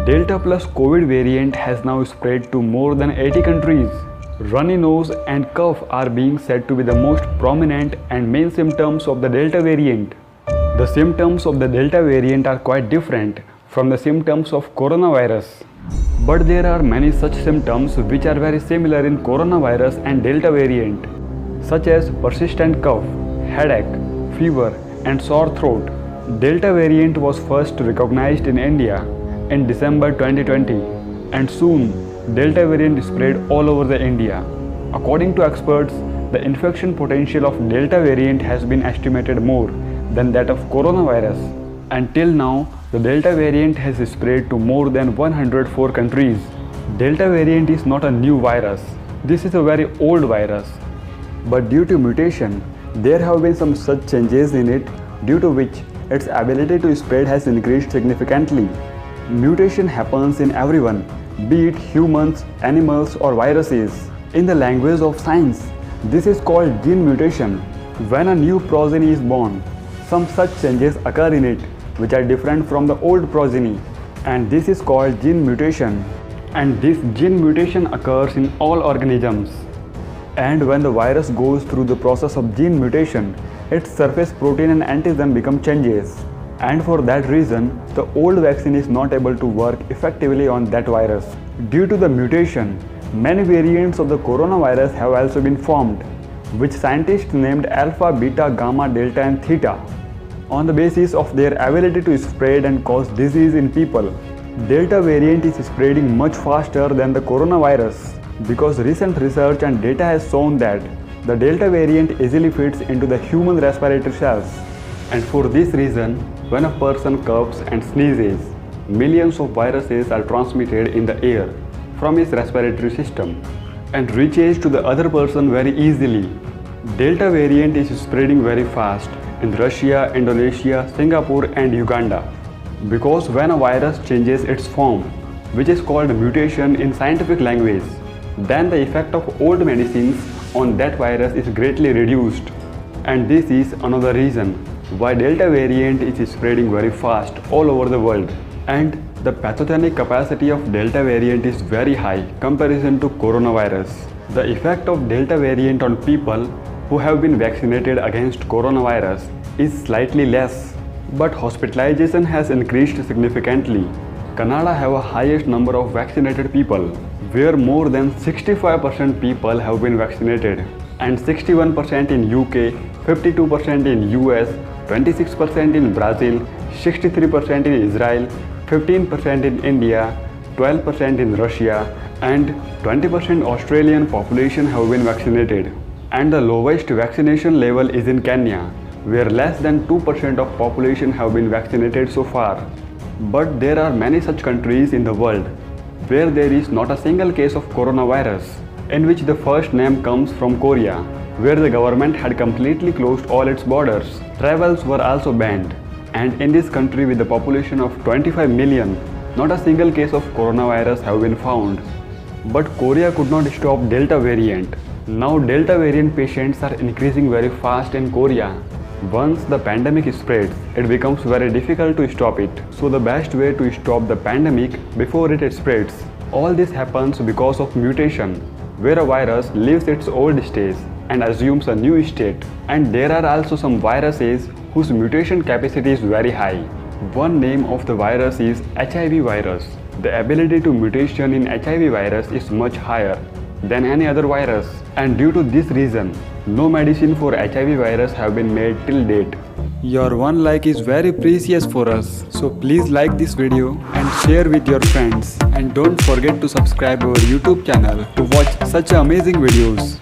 Delta plus COVID variant has now spread to more than 80 countries. Runny nose and cough are being said to be the most prominent and main symptoms of the Delta variant. The symptoms of the Delta variant are quite different from the symptoms of coronavirus. But there are many such symptoms which are very similar in coronavirus and Delta variant, such as persistent cough, headache, fever, and sore throat. Delta variant was first recognized in India in December 2020, and soon Delta variant spread all over the India. According to experts, the infection potential of Delta variant has been estimated more than that of coronavirus. Until now, the Delta variant has spread to more than 104 countries. Delta variant is not a new virus. This is a very old virus. But due to mutation, there have been some such changes in it, due to which its ability to spread has increased significantly. Mutation happens in everyone, be it humans, animals, or viruses. In the language of science, this is called gene mutation. When a new progeny is born, some such changes occur in it which are different from the old progeny, and this is called gene mutation. And this gene mutation occurs in all organisms. And when the virus goes through the process of gene mutation, its surface protein and antigen become changes. And for that reason, the old vaccine is not able to work effectively on that virus. Due to the mutation, many variants of the coronavirus have also been formed, which scientists named alpha, beta, gamma, delta, and theta, on the basis of their ability to spread and cause disease in people. Delta variant is spreading much faster than the coronavirus because recent research and data has shown that the Delta variant easily fits into the human respiratory cells. And for this reason, when a person coughs and sneezes, millions of viruses are transmitted in the air from his respiratory system and reaches to the other person very easily. Delta variant is spreading very fast in Russia, Indonesia, Singapore, and Uganda. Because when a virus changes its form, which is called mutation in scientific language, then the effect of old medicines on that virus is greatly reduced. And this is another reason why Delta variant is spreading very fast all over the world. And the pathogenic capacity of Delta variant is very high comparison to coronavirus. The effect of Delta variant on people who have been vaccinated against coronavirus is slightly less, but hospitalization has increased significantly. Canada have a highest number of vaccinated people, where more than 65% people have been vaccinated, and 61% in UK, 52% in US, 26% in Brazil, 63% in Israel, 15% in India, 12% in Russia, and 20% Australian population have been vaccinated. And the lowest vaccination level is in Kenya, where less than 2% of population have been vaccinated so far. But there are many such countries in the world where there is not a single case of coronavirus, in which the first name comes from Korea, where the government had completely closed all its borders. Travels were also banned, and in this country with a population of 25 million, not a single case of coronavirus have been found. But Korea could not stop Delta variant. Now Delta variant patients are increasing very fast in Korea. Once the pandemic spreads, it becomes very difficult to stop it. So the best way to stop the pandemic before it spreads. All this happens because of mutation, where a virus leaves its old stage and assumes a new state. And there are also some viruses whose mutation capacity is very high. One name of the virus is HIV virus. The ability to mutation in HIV virus is much higher than any other virus, and due to this reason, no medicine for HIV virus have been made till date. Your one like is very precious for us, so please like this video and share with your friends, and don't forget to subscribe our YouTube channel to watch such amazing videos.